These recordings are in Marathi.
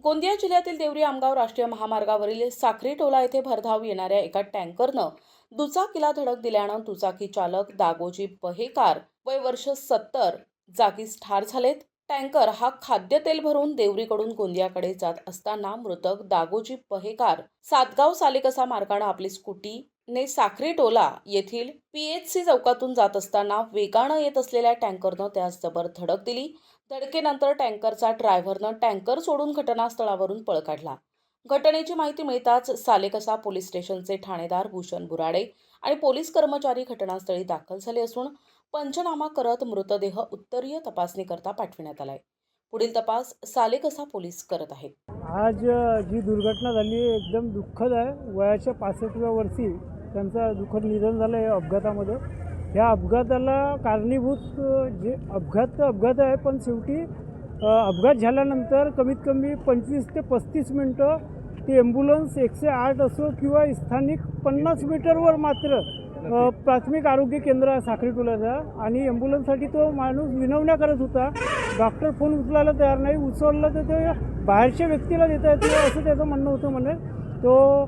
गोंदिया जिल्ह्यातील देवरी आमगाव राष्ट्रीय महामार्गावरील साखरी टोला येथे भरधाव येणाऱ्या एका टँकरनं दुचाकीला धडक दिल्यानं दुचाकी चालक दागोजी पहेकार वय वर्ष 70 जागीच ठार झालेत। टँकर हा खाद्यतेल भरून देवरीकडून गोंदियाकडे जात असताना मृतक दागोजी पहेकार सातगाव सालेकसा मार्गाने आपली स्कूटी ने साखरी टोला येथील PHC चौकातून जात असताना वेगाने येत असलेल्या टँकरनं त्यास जबर धडक दिली। धडकेनंतर टँकरचा ड्रायव्हरनं टँकर सोडून घटनास्थळावरून पळ काढला। घटनेची माहिती मिळताच सालेकसा पोलीस स्टेशनचे ठाणेदार भूषण बुराडे आणि पोलीस कर्मचारी घटनास्थळी दाखल झाले असून पंचनामा करत मृतदेह उत्तरीय तपासणीकरता पाठविण्यात आलाय। पुढील तपास सालेकसा पोलीस करत आहेत। आज जी दुर्घटना झाली एकदम दुःखद आहे। वयाच्या 65व्या वर्षी त्यांचा दुःखद निधन झालं आहे अपघातामध्ये। या अपघाताला कारणीभूत जे अपघात आहे, पण शेवटी अपघात झाल्यानंतर कमीत कमी 25 ते 35 मिनटं ती ॲम्ब्युलन्स 108 असो किंवा स्थानिक 50 मीटरवर मात्र प्राथमिक आरोग्य केंद्र आहे साखरी टोल्याचा, आणि ॲम्ब्युलन्ससाठी तो माणूस विनवण्या करत होता। डॉक्टर फोन उचलायला तयार नाही, उचलला तर ते बाहेरच्या व्यक्तीला देता येत नाही असं त्याचं म्हणणं होतं म्हणे। तो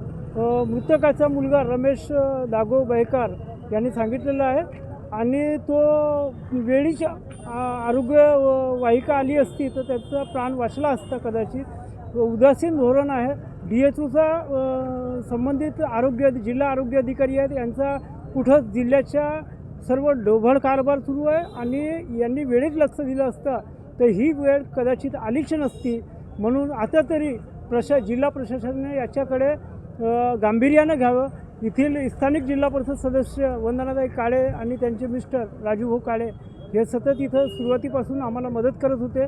मृतकाचा मुलगा रमेश दागो बहेकार यांनी सांगितलेलं आहे, आणि तो वेळीच्या आरोग्य वाहिका आली असती तर त्याचा प्राण वाचला असता कदाचित। उदासीन धोरण आहे। DHOचा संबंधित जिल्हा आरोग्य अधिकारी आहेत, यांचा कुठं जिल्ह्याच्या सर्व ढोबळ कारभार सुरू आहे, आणि यांनी वेळीच लक्ष दिलं असतं तर ही वेळ कदाचित आलीच नसती। म्हणून आता तरी जिल्हा प्रशासनाने याच्याकडे गांभीर्यानं घ्यावं। येथील स्थानिक जिल्हा परिषद सदस्य वंदनाताई काळे आणि त्यांचे मिस्टर राजूभाऊ काळे हे सतत इथं सुरुवातीपासून आम्हाला मदत करत होते,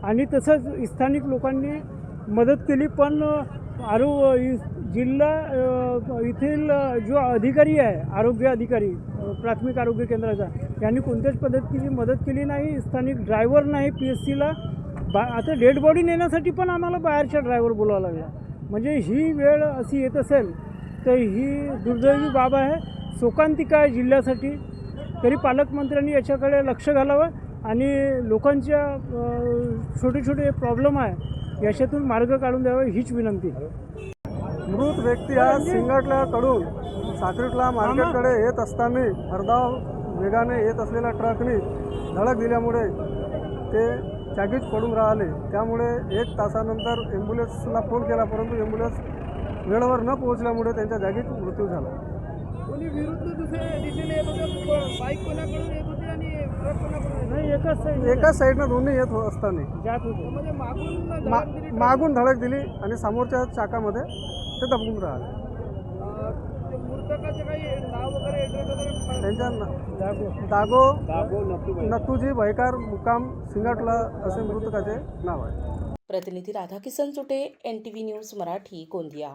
आणि तसंच स्थानिक लोकांनी मदत केली। पण जिल्हा येथील जो अधिकारी आहे, आरोग्य अधिकारी प्राथमिक आरोग्य केंद्राचा, यांनी कोणत्याच पद्धतीची मदत केली नाही। स्थानिक ड्रायव्हर नाही PHCला। आता डेड बॉडी नेण्यासाठी पण आम्हाला बाहेरचा ड्रायव्हर बोलावा लागला। म्हणजे ही वेळ अशी येत असेल तर ही दुर्दैवी बाब आहे, शोकांतिका आहे जिल्ह्यासाठी। तरी पालकमंत्र्यांनी याच्याकडे लक्ष घालावं आणि लोकांच्या छोटे प्रॉब्लेम आहे याच्यातून मार्ग काढून द्यावा हीच विनंती। मृत व्यक्ती हा सिंगाटलाकडून साखरीटला मार्केटकडे येत असताना भरधाव वेगाने येत असलेल्या ट्रकने धडक दिल्यामुळे ते जागीच पडून राहिले। त्यामुळे 1 तासानंतर ॲम्ब्युलन्सला फोन केला, परंतु ॲम्ब्युलन्स वेळेवर न पोहोचल्यामुळे त्यांच्या जागीच मृत्यू झाला। कोणी विरुद्ध दुसऱ्या दिशेने येत होते, बाईक कोणाकडून येत होती आणि ट्रक कोणाकडून? नाही, एकाच साईडनं दोन्ही येत असताना जात होते, म्हणजे मागून धडक दिली आणि समोरच्या चाकामध्ये ते दबून राहिले। मृतकाचे काही नाव वगैरे ॲड्रेस वगैरे? त्यांच्या दागो नथुजी बहेकार मुक्काम सिंगाटला असे मृतकाचे नाव आहे। प्रतिनिधी राधाकिसन चुटे, NTV न्यूज मराठी, गोंदिया।